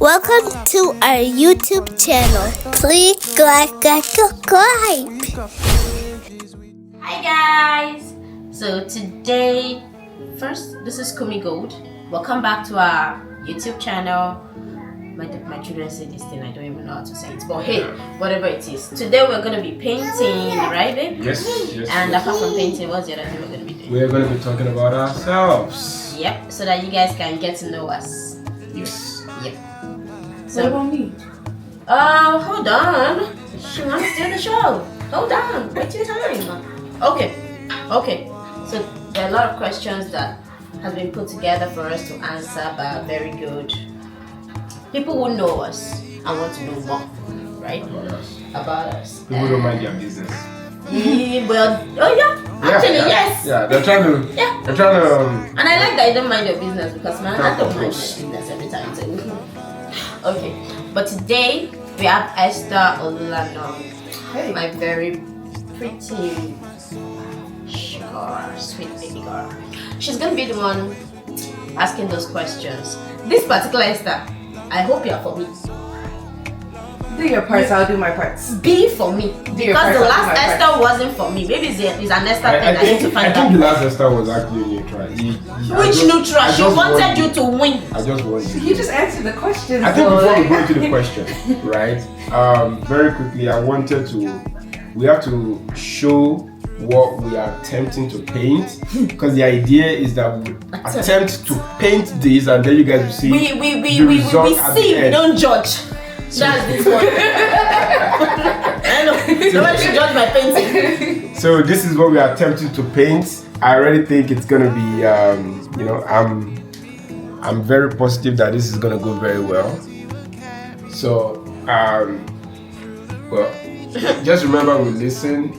Welcome to our YouTube channel. Please like and subscribe. Hi guys! So today, first, this is Kumi Gold. Welcome back to our YouTube channel. My children say this thing, I don't even know how to say it, but hey, whatever it is. Today we're going to be painting, right babe? Yes. And apart from painting, what's the other thing we're going to be doing? We're going to be talking about ourselves. Yep, so that you guys can get to know us. Yes. Yep. What So, about me? hold on. She wants to do the show. Hold on, wait your time. Okay. So there are a lot of questions that has been put together for us to answer by very good people who know us and want to know more, right? About us. People don't mind their business. Actually, yes. Yeah, they're trying to. Yeah. They're trying to. And I like that you don't mind your business because man, I don't mind my Purpose. business every time too. Okay, but today we have Esther Olano, my very pretty sugar sweet baby girl. She's gonna be the one asking those questions. This particular Esther, I hope you're for me. Do your parts, I'll do my parts. Be for me because parts, the I'll do last my Esther wasn't for me. Maybe it's an Esther thing. I need to I find think the out. last Esther was actually neutral. Which neutral? She wanted you to win. I just wanted You just answered the question. I think so, before we like- go into the question, right? Very quickly, I wanted to. We have to show what we are attempting to paint, because the idea is that we attempt to paint this, and then you guys will see We the result at the see, we end. don't judge. That's this one. I know. Nobody should judge my painting. So this is what we are attempting to paint. I already think it's gonna be, I'm very positive that this is gonna go very well. So, well, just remember we listen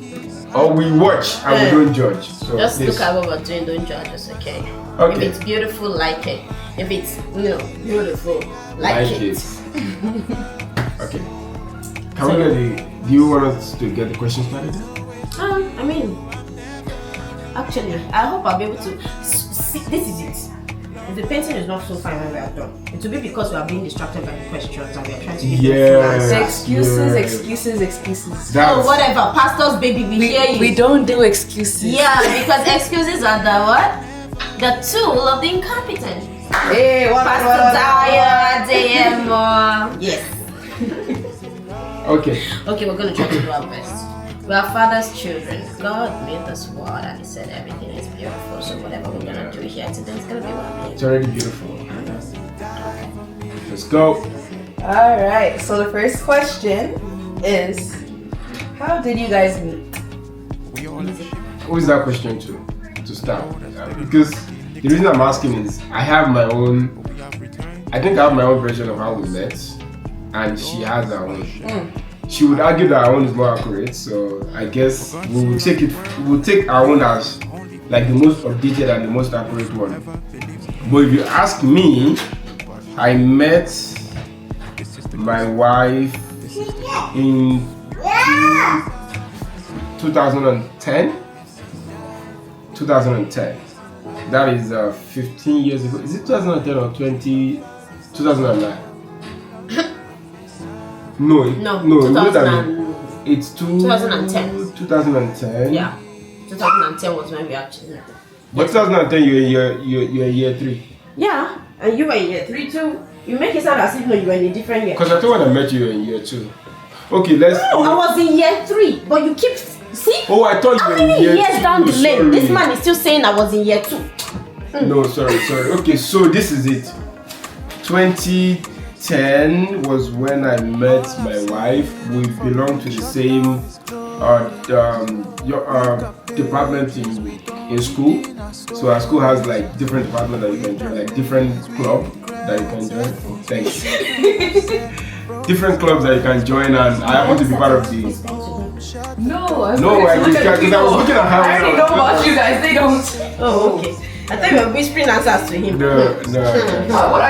or we watch and we don't judge. So Just this- look at what we're doing, don't judge us, okay? Okay. If it's beautiful, like it. If it's, beautiful, like it. Okay. Can we get the? Do you want us to get the question started? I mean, actually, I hope I'll be able to see. This is it. If the painting is not so fine when we are done, it will be because we are being distracted by the questions and we are trying to get Yes. Excuses, Yeah. excuses. Oh, whatever, pastor's baby, we hear you. We don't do excuses. Yeah, because excuses are the what? The tool of the incompetent. Hey, what? Pastor Daya, DM. Yes. Okay. Okay, we're gonna try to do our best. We are Father's children. God made this world and He said everything is beautiful. So whatever we're gonna do here today is gonna be lovely. It's already beautiful. Let's go. All right. So the first question is, how did you guys meet? Who is that question to start? Because the reason I'm asking is I have my own. I think I have my own version of how we met, and she has her own. She would argue that our own is more accurate, so I guess we'll take our own as like the most updated and the most accurate one. But if you ask me, I met my wife in 2010. 2010. That is 15 years ago. Is it 2010 or 2009? No, No, more than 2000. it's 2010. 2010. Yeah, 2010 was when we actually met. But 2010, you're year 3. Yeah, and you were in year 3 too. You make it sound as if no, you were in a different year. Because I thought when I met you, you were in year 2. Okay, let's. No, I was in year 3, but you keep see. Oh, I thought you How were in many year years 2. down the lane? Sorry. This man is still saying I was in year 2. No, sorry. Okay, so this is it. 2010 was when I met my wife. We belong to the same department in school. So our school has like different departments that you can join, like different club that you can join. Thanks. Different clubs that you can join, and I happen to be part of the. No, I was looking at her. I already know about you guys. They don't. Oh, okay. I thought you were whispering answers to him. No. What do I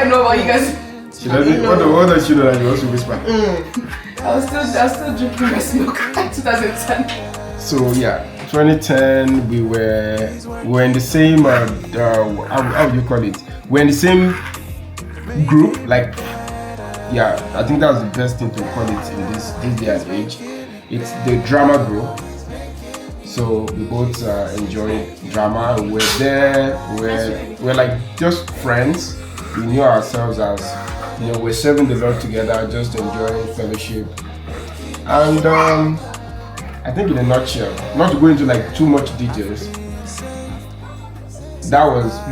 know about you guys? She doesn't. What does she know that you also whisper? I was still drinking breast milk at 2010. So yeah, 2010 we were in the same how do you call it? We're in the same group, like yeah, I think that's the best thing to call it in this day and age. It's the drama group. So we both enjoyed drama. We're like just friends. We knew ourselves as, we're serving the Lord together, just enjoying fellowship. And I think in a nutshell, not to go into like too much details,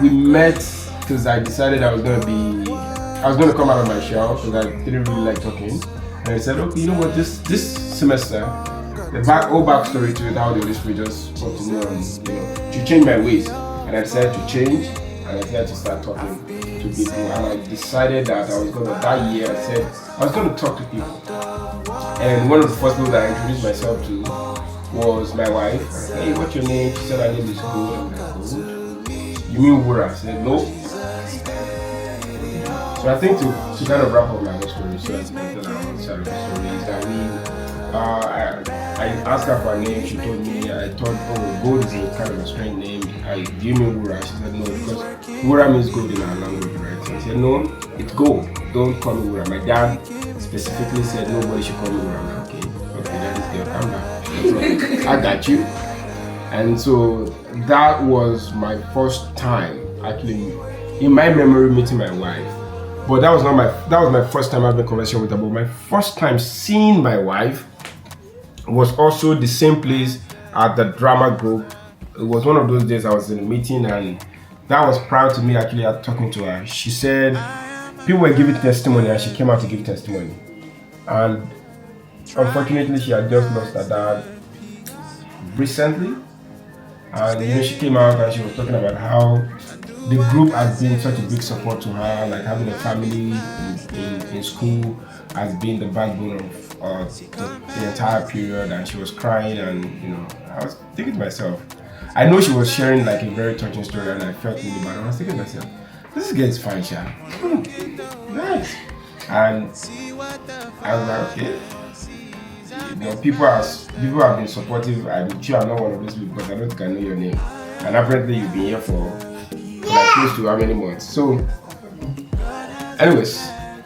we met because I decided I was gonna come out of my shell because I didn't really like talking. And I said, okay, you know what, this semester, whole backstory to it, how the Holy Spirit just continue on, to change my ways. And I decided to change, and I decided to start talking to people. And I decided that that year, I said I was gonna talk to people. And one of the first people that I introduced myself to was my wife. I said, hey, what's your name? She said, her name is Gold. I'm like, Gold? You mean Wura? I said, no. So I think to kind of wrap up my whole story, so that's the other side of the story, is that I asked her for a name. She told me, I thought, oh, Gold is a kind of a strange name. Do you mean Wura? She said, no, because Wura means gold in our language, right? So I said, no, it's gold. Don't call me Wura. My dad specifically said nobody should call me Wura. I'm like, okay, that is there, calm down. So, I got you. And so that was my first time actually in my memory meeting my wife. But that was my first time having a conversation with her. But my first time seeing my wife was also the same place at the drama group. It was one of those days I was in a meeting, and that was prior to me actually talking to her. She said people were giving testimony and she came out to give testimony. And unfortunately she had just lost her dad recently. And she came out and she was talking about how the group has been such a big support to her, like having a family in school has been the backbone of the entire period, and she was crying. And I was thinking to myself, I know she was sharing like a very touching story, and I felt really bad. I was thinking to myself, this girl's fine, Sha. Nice. And I was like, okay. People have been supportive. I'm sure I'm not one of those people because I don't think I know your name. And apparently you've been here for like close to how many months. So, anyways,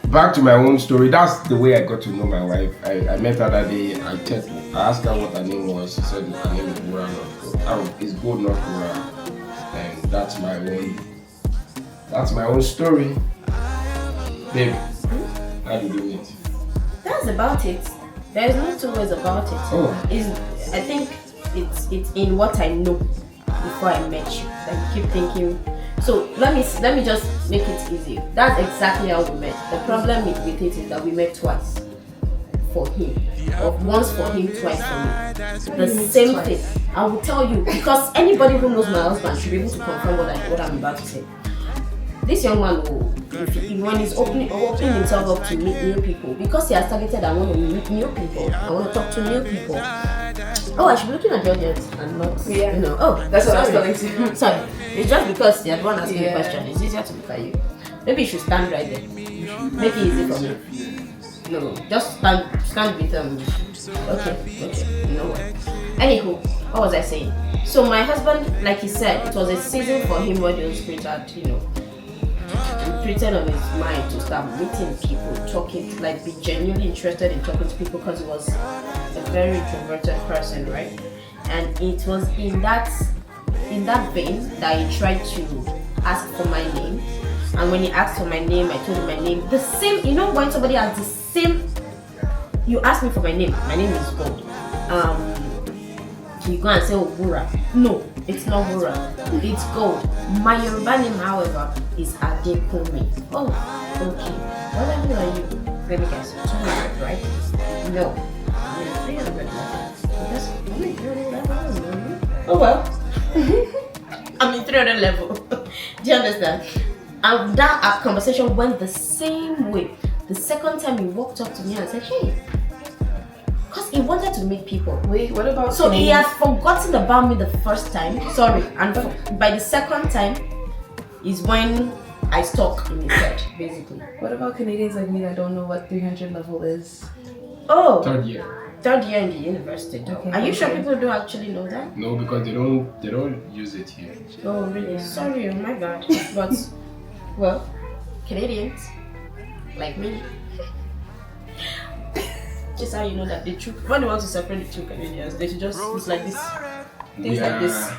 back to my own story. That's the way I got to know my wife. I met her that day. I asked her what her name was. She said her name is Wura, not Gold. It's Gold, not Wura. And that's my own story. Babe, how did you meet? That's about it. There's no two ways about it. Oh. I think it's in what I know before I met you. Like you keep thinking. So let me just make it easy. That's exactly how we met. The problem with it is that we met twice for him, or once for him, twice for me. The same thing. I will tell you because anybody who knows my husband should be able to confirm what I'm about to say. This young man when he's opening himself up to meet new people, because he has targeted, I want to meet new people, I want to talk to new people. Oh, I should be looking at your audience and not, oh, That's what I was sorry. telling you. Sorry, it's just because you're the one asking the question. It's easier to look at you. Maybe you should stand right there. Make it easy for me. No, just stand with Okay, you know what. Anywho, what was I saying? So my husband, like he said, it was a season for him where the Holy Spirit had, printed on his mind to start meeting people, talking, like be genuinely interested in talking to people because he was a very introverted person, right? And it was in that vein that he tried to ask for my name. And when he asked for my name, I told him my name. The same, when somebody has the same, you ask me for my name is Gold. You go and say, oh, Wura. No, it's not Wura. It's Gold. My Yoruba name, however, is Adekunmi. Oh, okay. What level are you? Let me guess. 200, right? No. I'm in 300 level. Because I'm in 300 level. Oh well. I'm in 300 level. Do you understand? And that conversation went the same way. The second time he walked up to me and said, hey. Because he wanted to meet people. Wait, what about So he had forgotten about me the first time. Sorry. And by the second time is when I stuck in his head, basically. What about Canadians like me that don't know what 300 level is? Oh. Third year In the university. Okay, Are you sure people don't actually know that? No, because they don't use it here. Oh, really? Yeah. Sorry, oh my bad. But, well, Canadians, like me, Which is how you know that the two, when they want to separate the two Canadians, they should just, it's like this. Things Yeah. like this.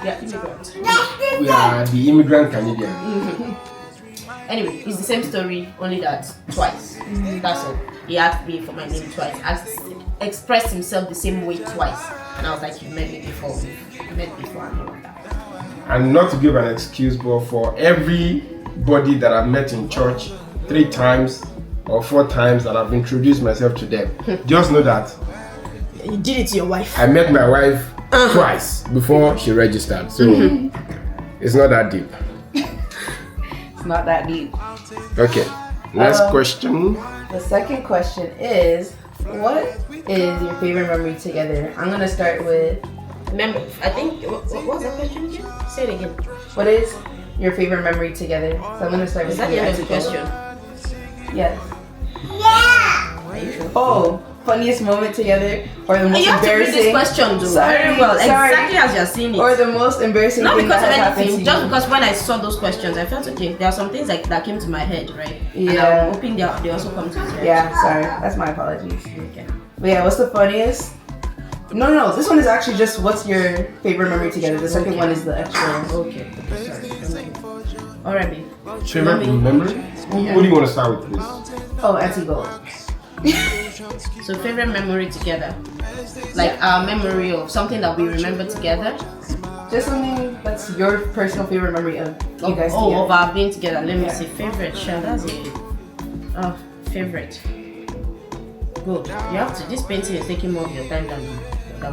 They are immigrants. We are the immigrant Canadian. Anyway, it's the same story, only that twice. That's all. He asked me for my name twice. Expressed himself the same way twice. And I was like, you met me before. You met before and all of that. And not to give an excuse, but for everybody that I've met in church 3 times or 4 times that I've introduced myself to them, just know that You did it to your wife. I met my wife twice before she registered. So it's not that deep. It's not that deep. Okay, next question. The second question is, what is your favorite memory together? I'm gonna start with, Remember, I think, what was the question again? Say it again. what is your favorite memory together? So I'm gonna start Is with that the you, end of the Auntie question? Cole. Yes. Oh, funniest moment together, or the most You have to read this embarrassing, question though. Sorry, Very well, sorry. exactly as you're seeing it. or the most embarrassing Not thing because that of has happened to anything, you. just because when I saw those questions, I felt okay. There are some things like that came to my head, right? And Yeah. I'm hoping they also come to his head. Yeah, sorry, that's my apologies. Okay. But yeah, what's the funniest? No, this one is actually just what's your favorite memory together. The second one is the extra. Okay. Sorry. Alright, babe. Favorite memory? Who do you want to start with, please? Oh, Auntie Gold. So favorite memory together, like our memory of something that we remember together. Just something that's your personal favorite memory of you guys Of together. our being together. Let me Yeah. see. Favorite, sure, that's it. Favorite. Good. You have to. This painting is taking more of your time than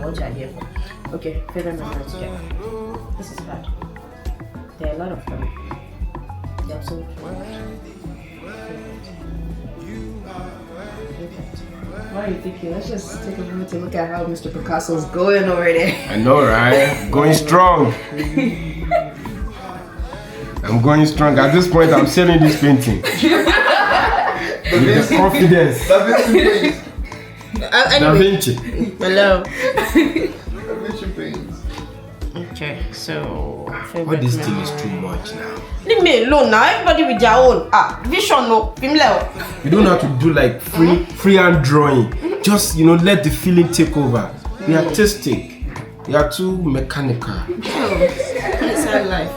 what you are here for. Okay. Favorite memory together. This is bad. There are a lot of them. They're absolutely What are you thinking? Let's just take a moment to look at how Mr. Picasso's going over there. I know, right? Going strong. I'm going strong. At this point, I'm selling this painting. With the confidence. Da Anyway. Vinci. Hello. Okay. So. All this thing is too much now. Leave me alone now. Everybody with their own. Vision no. Vimleo. You don't have to do like free hand drawing. Just, let the feeling take over. Be artistic. You are too mechanical. Inside life.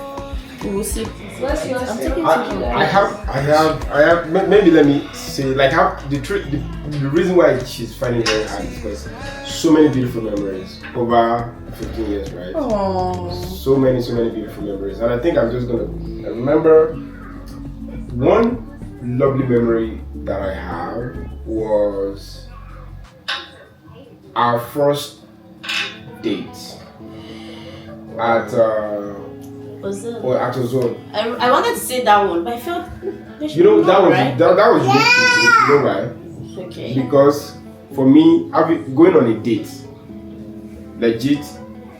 We will see. I'm taking I have. Maybe let me say, like, the reason why she's finding it very hard is because so many beautiful memories over 15 years, right? Oh. So many beautiful memories, and I think I'm just gonna remember one lovely memory that I have was our first date at Ozone. I wanted to say that one, but I felt That was unique. You know why? Okay. Because for me, going on a date, legit,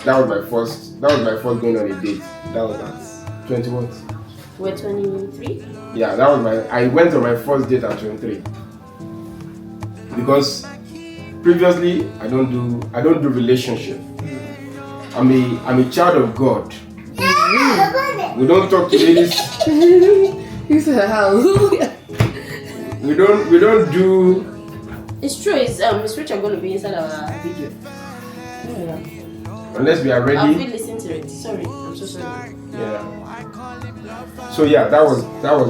that was my first going on a date. That was at 21. We're 23. Yeah, I went on my first date at 23. Because previously I don't do relationship. I'm a child of God. We don't talk to ladies. You said hallelujah. We don't do. It's true. It's Richard going to be inside our video. Yeah. Unless we are ready. I'll be listening to it. Sorry, I'm so sorry. Yeah. So yeah, that was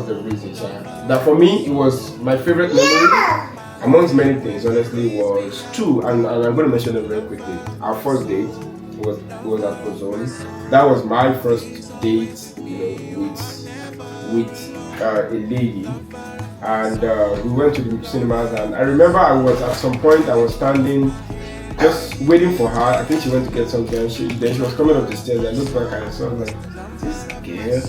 the reason. So that for me, it was my favorite memory. Amongst many things, honestly, was 2, and I'm going to mention them very quickly. Our first date was at Ozone. That was my first date, with a lady, and we went to the cinemas. And I remember at some point I was standing, just waiting for her. I think she went to get something. And she was coming up the stairs. I looked back and I saw, like, this girl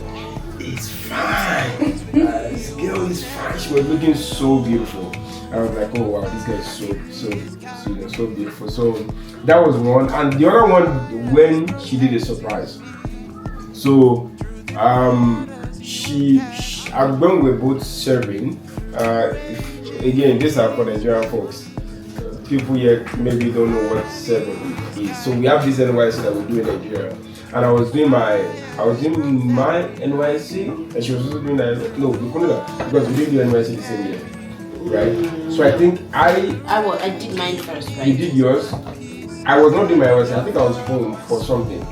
is fine. This girl is fine. She was looking so beautiful. I was like, oh wow, this guy is so beautiful. So that was one, and the other one when she did a surprise. So when we were both serving, again, these are for Nigerian folks. People here maybe don't know what serving is. So we have this NYC that we do in Nigeria, and I was doing my NYC, and she was also doing that. No, we couldn't, because we didn't do NYC the same year. Right? So So I think I did mine first, right? you did yours. I was not doing my NYSC. I think I was home for something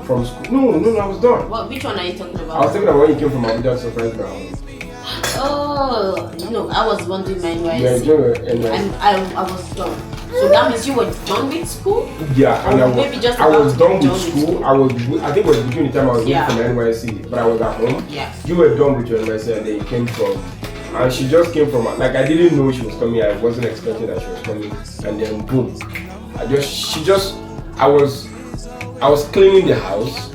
from school. No, I was done. Which one are you talking about? I was thinking about when you came from Abuja to surprise me. Oh, no, I was one doing my NYSC. Yeah, And I was done. So that means you were done with school? Yeah, and Or I was done with school. school. I think it was between the time I was going for my NYSC, but I was at home. Yeah. You were done with your NYSC and then you came from, and she just came from, like I didn't know she was coming. I wasn't expecting that she was coming, and then boom, I was cleaning the house,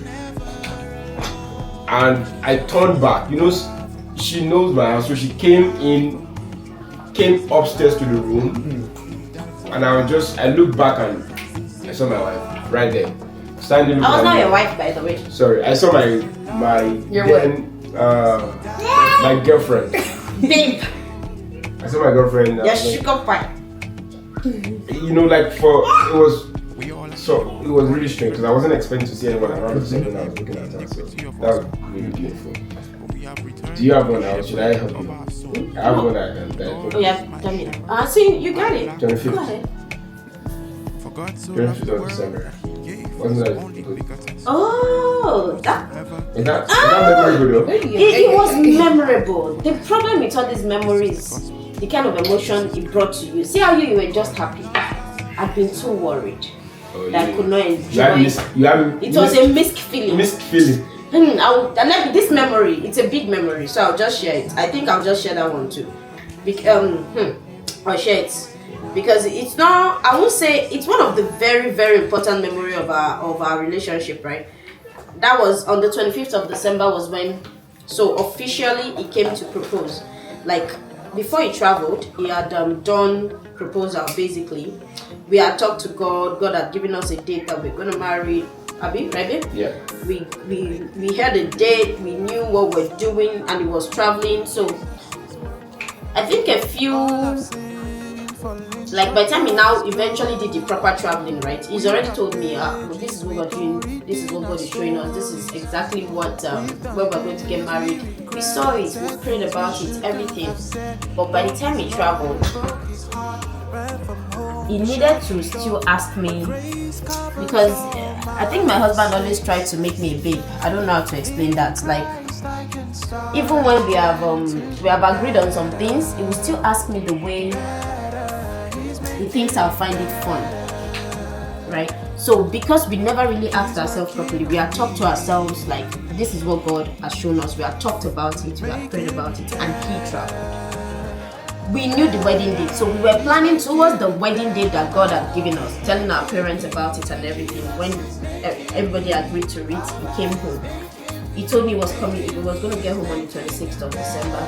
and I turned back. You know, she knows my house, so she came upstairs to the room, and I looked back and I saw my wife right there, standing. I was not your wife, by the way. Sorry, I saw my girlfriend. Babe. I saw my girlfriend. Your sugar pie. You know, like it was really strange because I wasn't expecting to see anyone around the same when I was looking at her. So that was really beautiful. Do you have one out? Should I help you? I have one that I think. Oh yeah, tell me. See, you got it. 25th. Go ahead. 25th of December. Wasn't that good? Oh, that Is that memorable though? it was memorable. The problem with all these memories, the kind of emotion it brought to you. See how you were just happy. I've been too worried that I could not enjoy. It was a mixed feeling. Mixed feeling. This memory, it's a big memory, so I'll just share it. I think I'll just share that one too. I'll share it because it's not. I won't say it's one of the very, very important memory of our relationship, right? That was on the 25th of December was when, so officially he came to propose. Like before he traveled, he had done proposal basically. We had talked to God. God had given us a date that we're gonna marry. Abi, right? Yeah. We had a date. We knew what we're doing, and he was traveling. So I think like by the time he now eventually did the proper traveling, right? He's already told me, this is what we're doing. This is what God is showing us. This is exactly what where we're going to get married. We saw it. We prayed about it. Everything. But by the time he traveled, he needed to still ask me because I think my husband always tried to make me a babe. I don't know how to explain that. Like even when we have agreed on some things, he will still ask me the way he thinks I'll find it fun, right? So because we never really asked ourselves properly, we have talked to ourselves like this is what God has shown us. We have talked about it, we have prayed about it, and he traveled. We knew the wedding date, so we were planning towards the wedding date that God had given us, telling our parents about it and everything. When everybody agreed to it, he came home. He told me he was coming. He was going to get home on the 26th of December,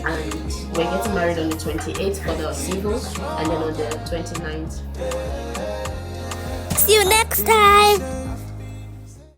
and we're getting married on the 28th for the civils, and then on the 29th. See you next time.